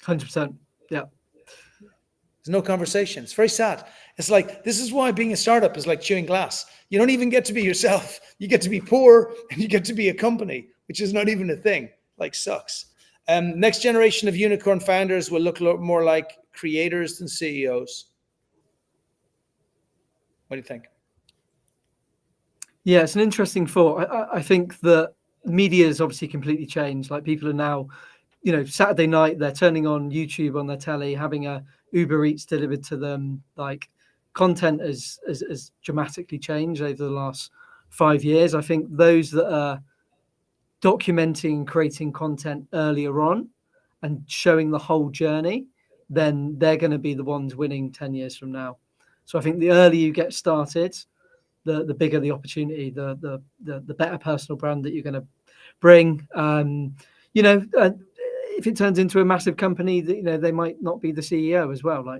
100%. Yeah. There's no conversation. It's very sad. It's like, this is why being a startup is like chewing glass. You don't even get to be yourself. You get to be poor and you get to be a company, which is not even a thing. Like, sucks. Next generation of unicorn founders will look a lot more like creators than CEOs. What do you think? Yeah, it's an interesting thought. I think that media has obviously completely changed. Like, people are now, Saturday night, they're turning on YouTube on their telly, having a Uber Eats delivered to them. Like, content has dramatically changed over the last 5 years. I think those that are documenting and creating content earlier on and showing the whole journey, then they're going to be the ones winning 10 years from now. So I think the earlier you get started, the bigger the opportunity, the better personal brand that you're going to bring. If it turns into a massive company, that they might not be the CEO as well. I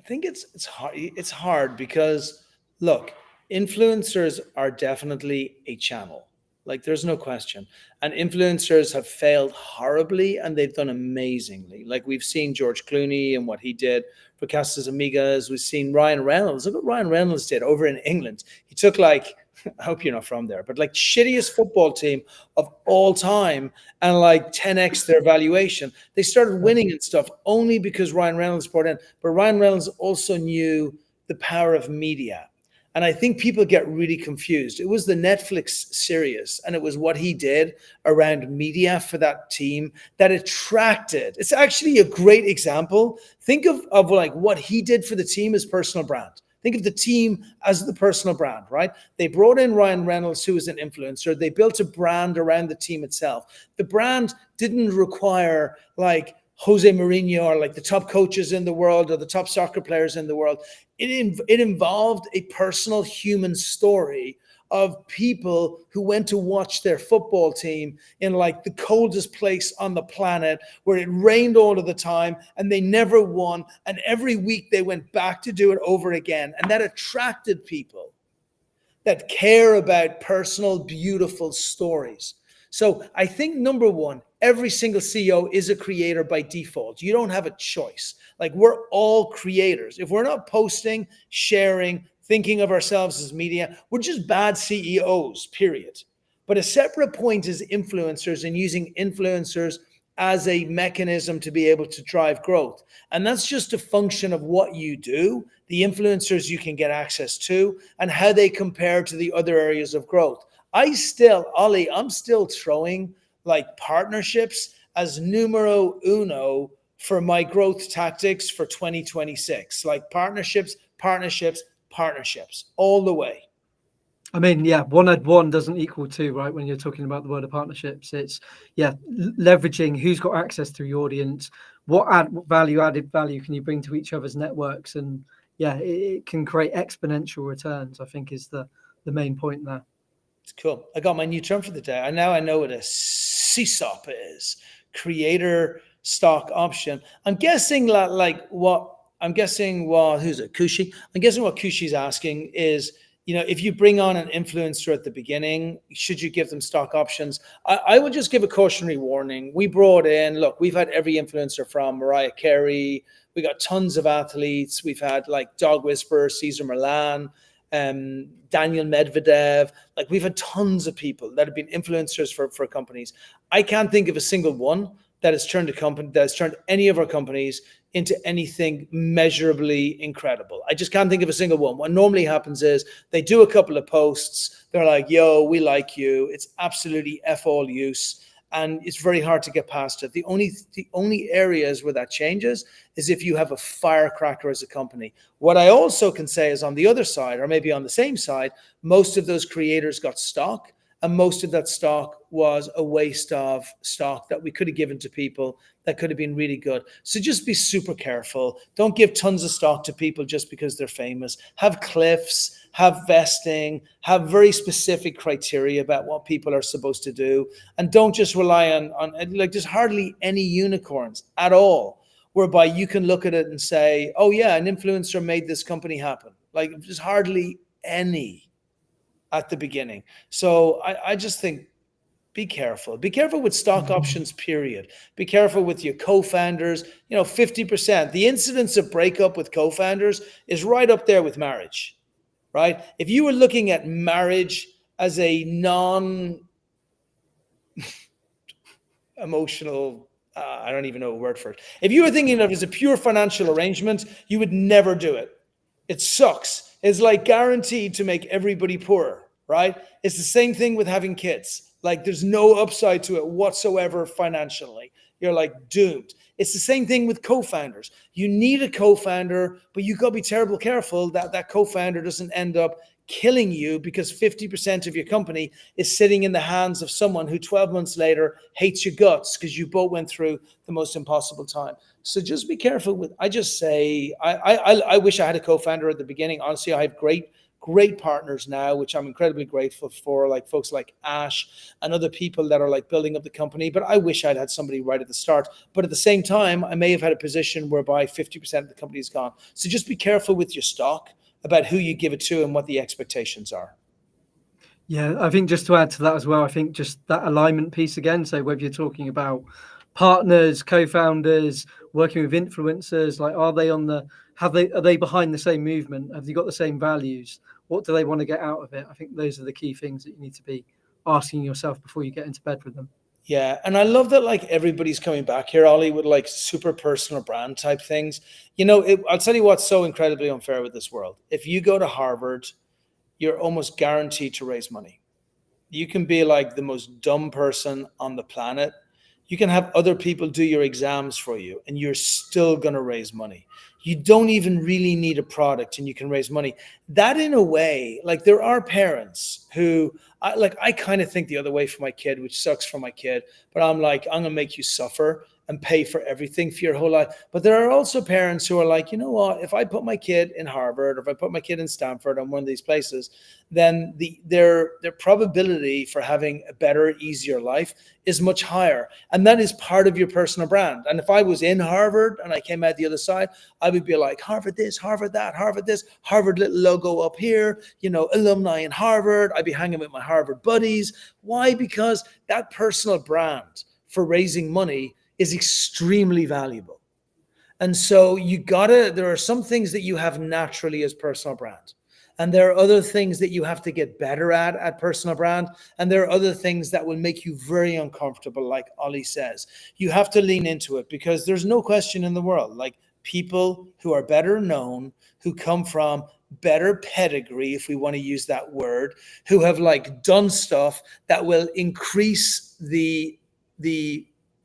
think it's hard. It's hard because, look, influencers are definitely a channel. Like, there's no question. And influencers have failed horribly and they've done amazingly. Like, we've seen George Clooney and what he did for Casas Amigas. We've seen Ryan Reynolds. Look what Ryan Reynolds did over in England. He took, like, I hope you're not from there, but like shittiest football team of all time and like 10x their valuation. They started winning and stuff only because Ryan Reynolds brought in. But Ryan Reynolds also knew the power of media. And I think people get really confused. It was the Netflix series and it was what he did around media for that team that attracted. It's actually a great example. Think of like what he did for the team as personal brand. Think of the team as the personal brand, right? They brought in Ryan Reynolds, who was an influencer. They built a brand around the team itself. The brand didn't require like Jose Mourinho or like the top coaches in the world or the top soccer players in the world. It involved a personal human story of people who went to watch their football team in like the coldest place on the planet where it rained all of the time and they never won. And every week they went back to do it over again. And that attracted people that care about personal, beautiful stories. So I think number one, every single CEO is a creator by default. You don't have a choice. Like, we're all creators. If we're not posting, sharing, thinking of ourselves as media, we're just bad CEOs, period. But a separate point is influencers and using influencers as a mechanism to be able to drive growth. And that's just a function of what you do, the influencers you can get access to, and how they compare to the other areas of growth. Ollie, I'm still throwing like partnerships as numero uno for my growth tactics for 2026. Like partnerships all the way. I mean, yeah, 1 + 1 doesn't equal 2, right? When you're talking about the word of partnerships, it's leveraging who's got access to your audience, what added value can you bring to each other's networks, and it can create exponential returns. I think is the main point there. It's cool. I got my new term for the day. I know what a CSOP is, creator stock option. I'm guessing who's it? Kushi. I'm guessing what Kushi's asking is, if you bring on an influencer at the beginning, should you give them stock options? I would just give a cautionary warning. We brought in, we've had every influencer from Mariah Carey. We got tons of athletes. We've had like Dog Whisperer, Cesar Millan, Daniel Medvedev. Like, we've had tons of people that have been influencers for companies. I can't think of a single one that has turned a company, that has turned any of our companies into anything measurably incredible. I just can't think of a single one. What normally happens is they do a couple of posts. They're like, yo, we like you. It's absolutely F all use. And it's very hard to get past it. The only areas where that changes is if you have a firecracker as a company. What I also can say is on the other side, or maybe on the same side, most of those creators got stock, and most of that stock was a waste of stock that we could have given to people that could have been really good. So just be super careful. Don't give tons of stock to people just because they're famous. Have cliffs, have vesting, have very specific criteria about what people are supposed to do. And don't just rely on like there's hardly any unicorns at all, whereby you can look at it and say, oh yeah, an influencer made this company happen. Like there's hardly any at the beginning. So I just think be careful. Be careful with stock options, period. Be careful with your co-founders. 50%. The incidence of breakup with co-founders is right up there with marriage, right? If you were looking at marriage as a non-emotional, I don't even know a word for it. If you were thinking of it as a pure financial arrangement, you would never do it. It sucks. It's like guaranteed to make everybody poorer, right? It's the same thing with having kids. Like there's no upside to it whatsoever financially. You're like doomed. It's the same thing with co-founders. You need a co-founder, but you gotta be terribly careful that that co-founder doesn't end up killing you because 50% of your company is sitting in the hands of someone who 12 months later hates your guts because you both went through the most impossible time. So just be careful with, I just say, I wish I had a co-founder at the beginning. Honestly, I have great partners now, which I'm incredibly grateful for, like folks like Ash and other people that are like building up the company. But I wish I'd had somebody right at the start. But at the same time, I may have had a position whereby 50% of the company is gone. So just be careful with your stock about who you give it to and what the expectations are. Yeah, I think just to add to that as well, I think just that alignment piece again. So whether you're talking about partners, co-founders, working with influencers, like are they behind the same movement? Have they got the same values? What do they want to get out of it? I think those are the key things that you need to be asking yourself before you get into bed with them. Yeah, and I love that like everybody's coming back here, Ollie, with like super personal brand type things. I'll tell you what's so incredibly unfair with this world. If you go to Harvard, you're almost guaranteed to raise money. You can be like the most dumb person on the planet. You can have other people do your exams for you and you're still going to raise money. You don't even really need a product and you can raise money. That in a way, like there are parents who I kind of think the other way for my kid, which sucks for my kid, but I'm like, I'm going to make you suffer and pay for everything for your whole life. But there are also parents who are like, you know what, if I put my kid in Harvard or if I put my kid in Stanford or one of these places, then their probability for having a better, easier life is much higher. And that is part of your personal brand. And if I was in Harvard and I came out the other side, I would be like, Harvard this, Harvard that, Harvard this, Harvard little logo up here, alumni in Harvard. I'd be hanging with my Harvard buddies. Why? Because that personal brand for raising money is extremely valuable. And so there are some things that you have naturally as personal brand. And there are other things that you have to get better at personal brand. And there are other things that will make you very uncomfortable, like Ollie says. You have to lean into it because there's no question in the world, like people who are better known, who come from better pedigree, if we want to use that word, who have like done stuff that will increase the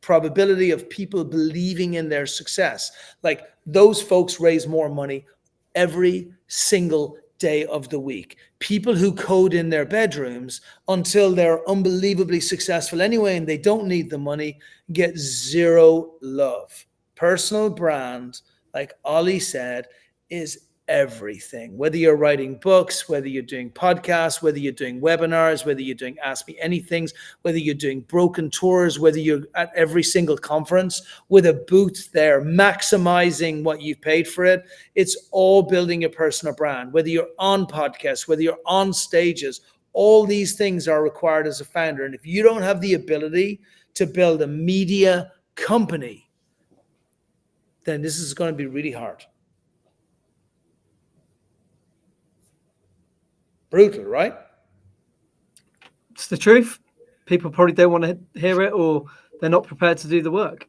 probability of people believing in their success. Like those folks raise more money every single day of the week. People who code in their bedrooms until they're unbelievably successful anyway and they don't need the money get zero love. Personal brand, like Ollie said, is everything. Whether you're writing books, whether you're doing podcasts, whether you're doing webinars, whether you're doing Ask Me Anythings, whether you're doing broken tours, whether you're at every single conference with a booth there, maximizing what you've paid for it, it's all building a personal brand. Whether you're on podcasts, whether you're on stages, all these things are required as a founder. And if you don't have the ability to build a media company, then this is going to be really hard. Brutal, right? It's the truth. People probably don't want to hear it, or they're not prepared to do the work.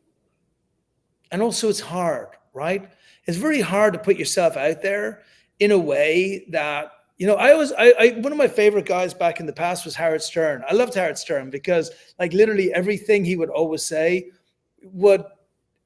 And also it's hard, right? It's very hard to put yourself out there in a way that, one of my favorite guys back in the past was Howard Stern. I loved Howard Stern because like literally everything he would always say would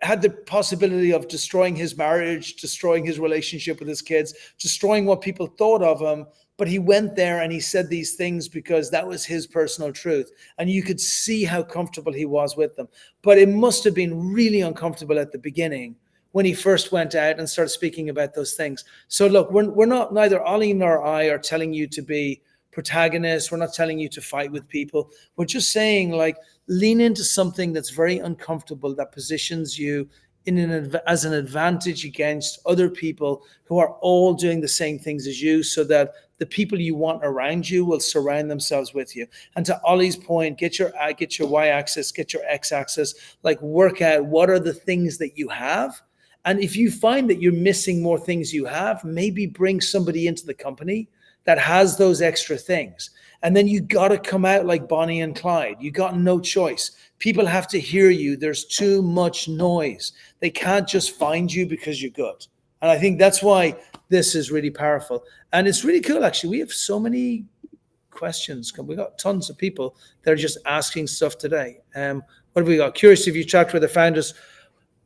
had the possibility of destroying his marriage, destroying his relationship with his kids, destroying what people thought of him. But he went there and he said these things because that was his personal truth. And you could see how comfortable he was with them. But it must have been really uncomfortable at the beginning when he first went out and started speaking about those things. So look, we're not, neither Ollie nor I are telling you to be protagonists. We're not telling you to fight with people. We're just saying, like, lean into something that's very uncomfortable, that positions you as an advantage against other people who are all doing the same things as you, so that the people you want around you will surround themselves with you. And to Ollie's point, get your y-axis, get your x-axis, like work out what are the things that you have. And if you find that you're missing more things you have, maybe bring somebody into the company that has those extra things. And then you got to come out like Bonnie and Clyde. You got no choice. People have to hear you. There's too much noise. They can't just find you because you're good. And I think that's why this is really powerful. And it's really cool, actually. We have so many questions. We got tons of people that are just asking stuff today. What have we got? Curious if you talked with the founders.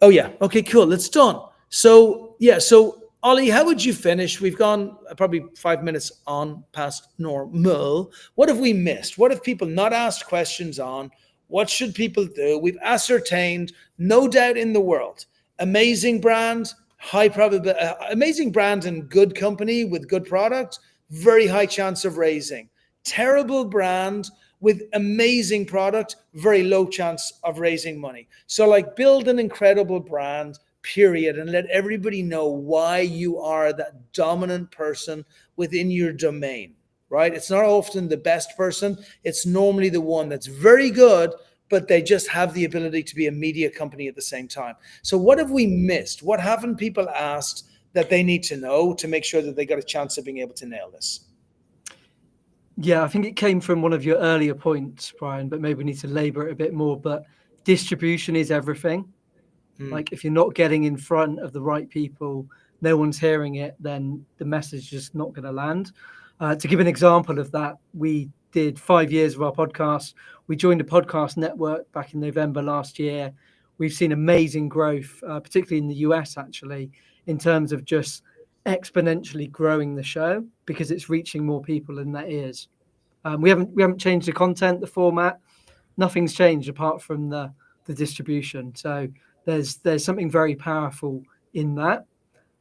Oh, yeah. Okay, cool. It's done. So, yeah. So, Ollie, how would you finish? We've gone probably 5 minutes on past normal. What have we missed? What have people not asked questions on? What should people do? We've ascertained, no doubt in the world, amazing brand, high probability, amazing brand and good company with good product, very high chance of raising. Terrible brand with amazing product, very low chance of raising money. So like build an incredible brand, period, and let everybody know why you are that dominant person within your domain, right? It's not often the best person. It's normally the one that's very good, but they just have the ability to be a media company at the same time. So what have we missed? What haven't people asked that they need to know to make sure that they got a chance of being able to nail this? Yeah, I think it came from one of your earlier points, Brian, but maybe we need to labor it a bit more. But distribution is everything. Like if you're not getting in front of the right people, no one's hearing it, then the message is just not going to land. To give an example of that, we did 5 years of our podcast. We joined a podcast network back in November last year. We've seen amazing growth, particularly in the US, actually, in terms of just exponentially growing the show because it's reaching more people than that is. We haven't changed the content, the format. Nothing's changed apart from the distribution. So there's something very powerful in that.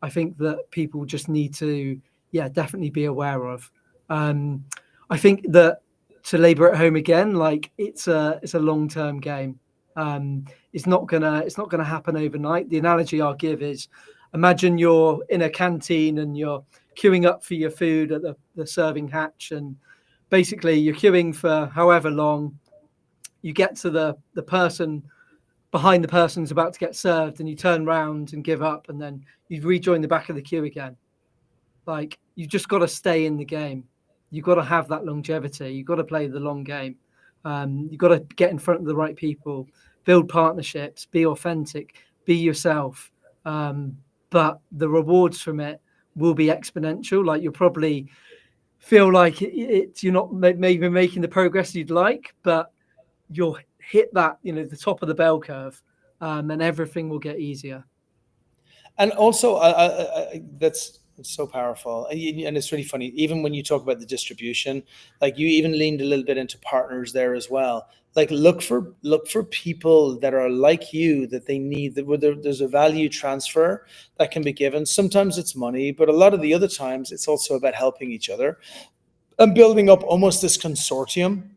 I think that people just need to, definitely be aware of. I think that to labor at home again, like it's a long-term game. It's not gonna happen overnight. The analogy I'll give is, imagine you're in a canteen and you're queuing up for your food at the serving hatch, and basically you're queuing for however long. You get to the person behind the person who's about to get served, and you turn around and give up, and then you rejoin the back of the queue again. Like, you've just got to stay in the game. You've got to have that longevity. You've got to play the long game. You've got to get in front of the right people, build partnerships, be authentic, be yourself. But the rewards from it will be exponential. Like, you'll probably feel like you're not maybe making the progress you'd like, but you'll hit that, the top of the bell curve, and everything will get easier. And also, that's so powerful. And it's really funny, even when you talk about the distribution, like you even leaned a little bit into partners there as well. Like look for people that are like you, that they need, that there's a value transfer that can be given. Sometimes it's money, but a lot of the other times it's also about helping each other and building up almost this consortium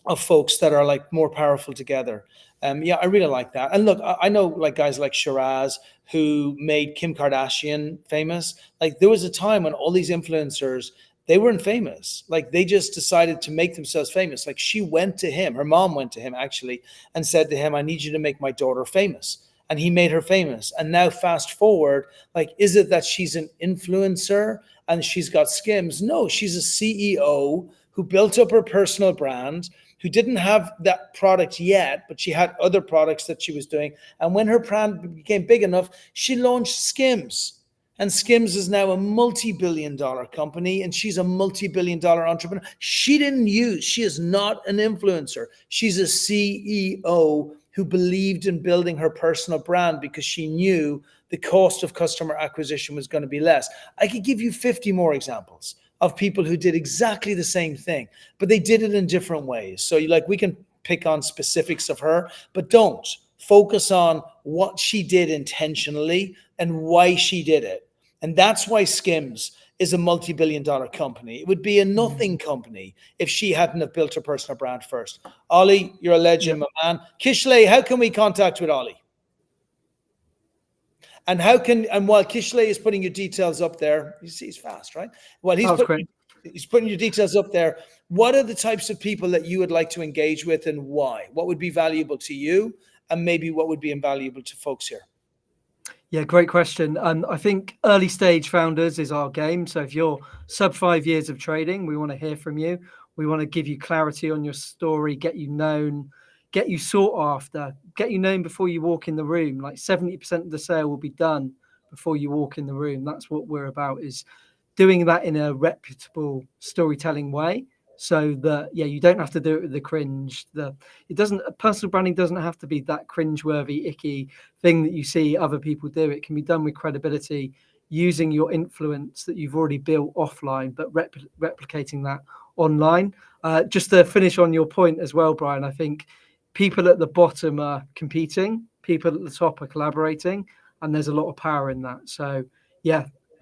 of folks that are like more powerful together. I really like that. And look, I know like guys like Shiraz who made Kim Kardashian famous. Like there was a time when all these influencers, they weren't famous. Like they just decided to make themselves famous. Like she went to him, her mom went to him actually, and said to him, I need you to make my daughter famous. And he made her famous. And now fast forward, like, is it that she's an influencer and she's got skims? No, she's a CEO who built up her personal brand. who didn't have that product yet, but she had other products that she was doing. And when her brand became big enough, she launched Skims. And Skims is now a multi-billion-dollar company, and she's a multi-billion-dollar entrepreneur. She is not an influencer. She's a CEO who believed in building her personal brand because she knew the cost of customer acquisition was going to be less. I could give you 50 more examples of people who did exactly the same thing, but they did it in different ways. So we can pick on specifics of her, but don't focus on what she did intentionally and why she did it. And that's why Skims is a multi-billion-dollar company. It would be a nothing company if she hadn't have built her personal brand first. Ollie, you're a legend, my man. Kishley, how can we contact with Ollie? And while Kishley is putting your details up there, he's fast, right? Well, he's putting your details up there. What are the types of people that you would like to engage with, and why? What would be valuable to you, and maybe what would be invaluable to folks here? Yeah, great question. I think early stage founders is our game. So if you're sub 5 years of trading, we want to hear from you. We want to give you clarity on your story, get you known, get you sought after, get you known before you walk in the room. Like 70% of the sale will be done before you walk in the room. That's what we're about, is doing that in a reputable storytelling way. So that, you don't have to do it with the cringe. Personal branding doesn't have to be that cringe-worthy, icky thing that you see other people do. It can be done with credibility, using your influence that you've already built offline, but replicating that online. Just to finish on your point as well, Brian, I think people at the bottom are competing, people at the top are collaborating, and there's a lot of power in that. So,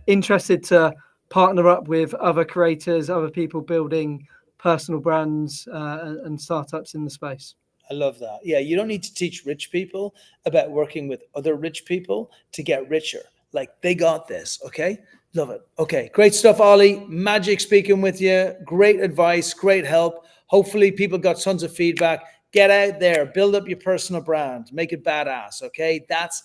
interested to partner up with other creators, other people building personal brands and startups in the space. I love that. Yeah, you don't need to teach rich people about working with other rich people to get richer. Like, they got this, okay? Love it. Okay, great stuff, Ollie. Magic speaking with you. Great advice, great help. Hopefully people got tons of feedback. Get out there, build up your personal brand, make it badass, okay? That's